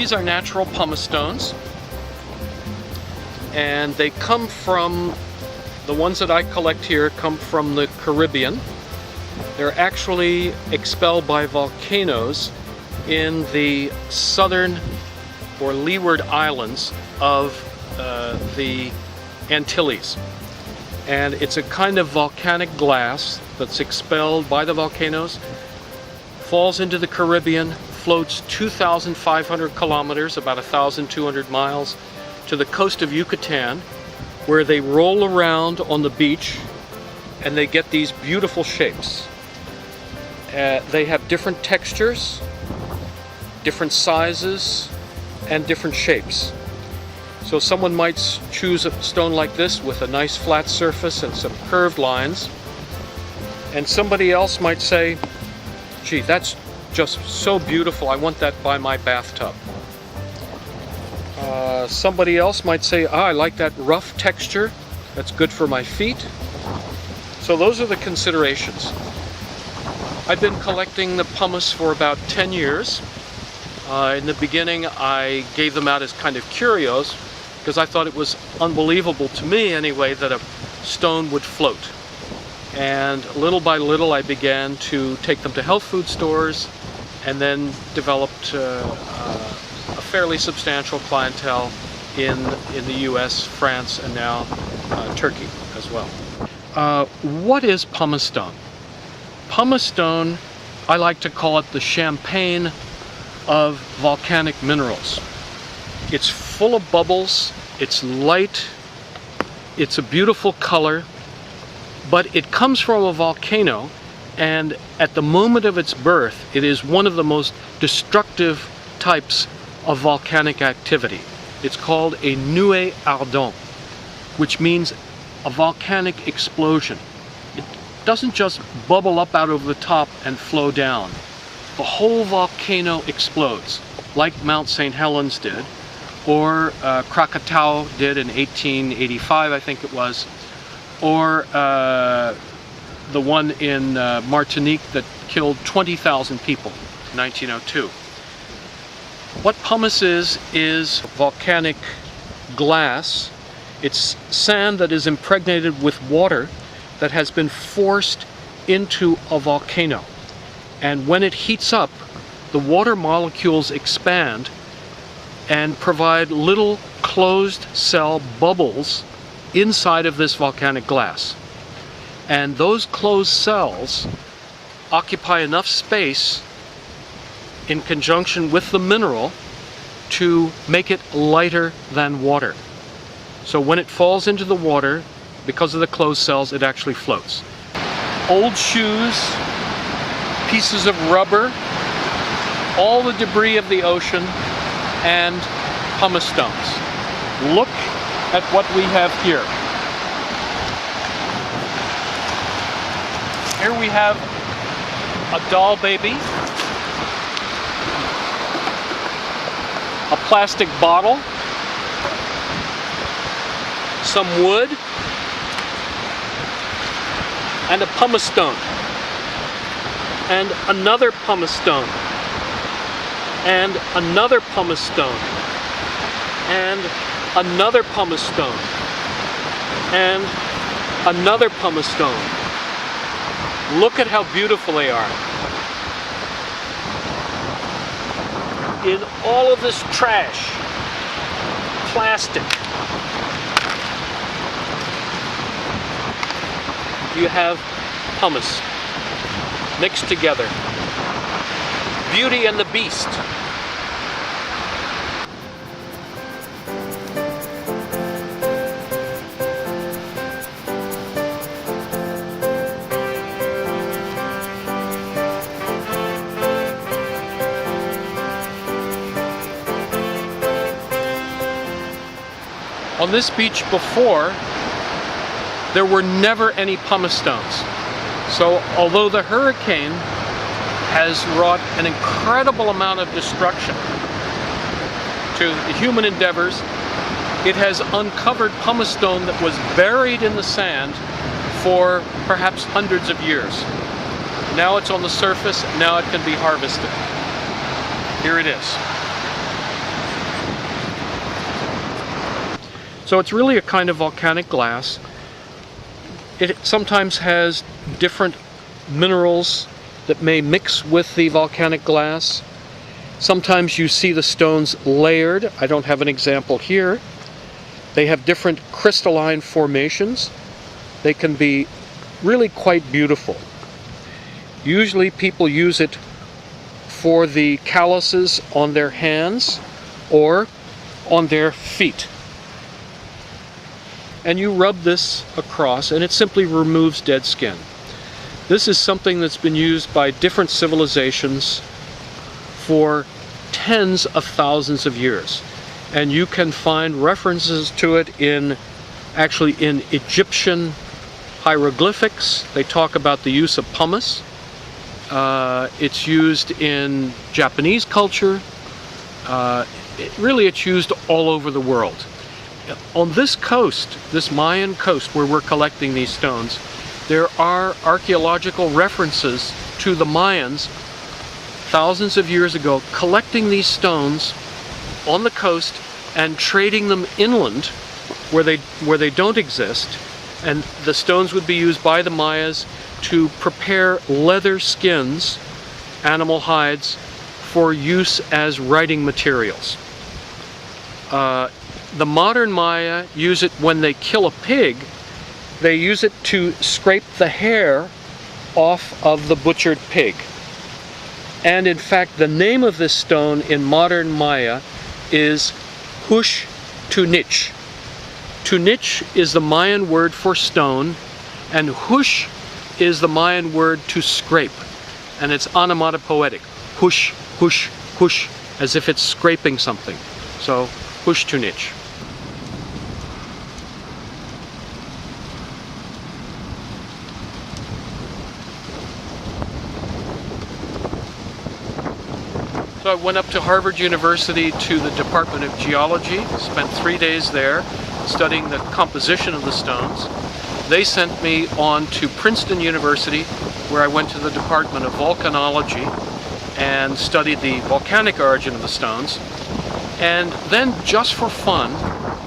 these are natural pumice stones, and they come from, the ones that I collect here come from the Caribbean. They're actually expelled by volcanoes in the southern or leeward islands of the Antilles. And it's a kind of volcanic glass that's expelled by the volcanoes, falls into the Caribbean, floats 2,500 kilometers, about 1,200 miles, to the coast of Yucatan, where they roll around on the beach and they get these beautiful shapes. They have different textures, different sizes, and different shapes. So someone might choose a stone like this with a nice flat surface and some curved lines, and somebody else might say, gee, that's just so beautiful, I want that by my bathtub. Somebody else might say, I like that rough texture, that's good for my feet. So those are the considerations. I've been collecting the pumice for about 10 years. In the beginning I gave them out as kind of curios, because I thought it was unbelievable, to me anyway, that a stone would float. And little by little I began to take them to health food stores, and then developed a fairly substantial clientele in the US, France, and now Turkey as well. What is pumice stone? Pumice stone, I like to call it the champagne of volcanic minerals. It's full of bubbles, it's light, it's a beautiful color, but it comes from a volcano, and at the moment of its birth, it is one of the most destructive types of volcanic activity. It's called a nuée ardente, which means a volcanic explosion. It doesn't just bubble up out of the top and flow down. The whole volcano explodes, like Mount St. Helens did, or Krakatoa did in 1885, I think it was, or the one in Martinique that killed 20,000 people in 1902. What pumice is volcanic glass. It's sand that is impregnated with water that has been forced into a volcano. And when it heats up, the water molecules expand and provide little closed cell bubbles inside of this volcanic glass. And those closed cells occupy enough space in conjunction with the mineral to make it lighter than water. So when it falls into the water, because of the closed cells, it actually floats. Old shoes, pieces of rubber, all the debris of the ocean, and pumice stones. Look at what we have here. Here we have a doll baby, a plastic bottle, some wood, and a pumice stone, and another pumice stone, and another pumice stone, and another pumice stone, and another pumice stone. Look at how beautiful they are. In all of this trash, plastic, you have pumice mixed together. Beauty and the Beast. On this beach before, there were never any pumice stones. So although the hurricane has wrought an incredible amount of destruction to the human endeavors, it has uncovered pumice stone that was buried in the sand for perhaps hundreds of years. Now it's on the surface, now it can be harvested. Here it is. So it's really a kind of volcanic glass. It sometimes has different minerals that may mix with the volcanic glass. Sometimes you see the stones layered. I don't have an example here. They have different crystalline formations. They can be really quite beautiful. Usually people use it for the calluses on their hands or on their feet. And you rub this across and it simply removes dead skin. This is something that's been used by different civilizations for tens of thousands of years. And you can find references to it actually in Egyptian hieroglyphics. They talk about the use of pumice. It's used in Japanese culture. It's used all over the world. On this coast, this Mayan coast where we're collecting these stones, there are archaeological references to the Mayans thousands of years ago collecting these stones on the coast and trading them inland where they don't exist. And the stones would be used by the Mayas to prepare leather skins, animal hides, for use as writing materials. The modern Maya use it when they kill a pig. They use it to scrape the hair off of the butchered pig. And in fact, the name of this stone in modern Maya is Hush Tunich. Tunich is the Mayan word for stone, and Hush is the Mayan word to scrape. And it's onomatopoetic. Hush, hush, hush, as if it's scraping something. So, Hush Tunich. So I went up to Harvard University to the Department of Geology, spent 3 days there studying the composition of the stones. They sent me on to Princeton University, where I went to the Department of Volcanology and studied the volcanic origin of the stones. And then, just for fun,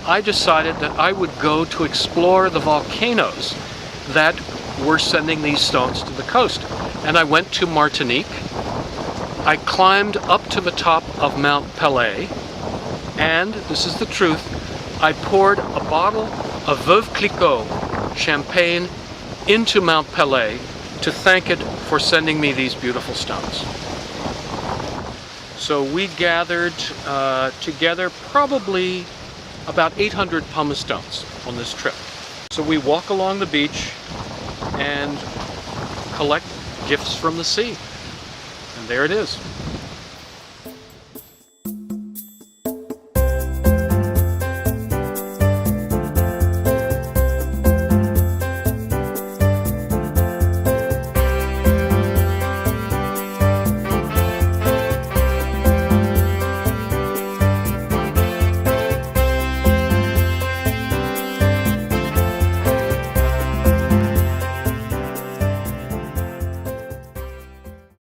I decided that I would go to explore the volcanoes that were sending these stones to the coast. And I went to Martinique. I climbed up to the top of Mount Pelée, and, this is the truth, I poured a bottle of Veuve Clicquot champagne into Mount Pelée to thank it for sending me these beautiful stones. So we gathered together probably about 800 pumice stones on this trip. So we walk along the beach and collect gifts from the sea. And there it is.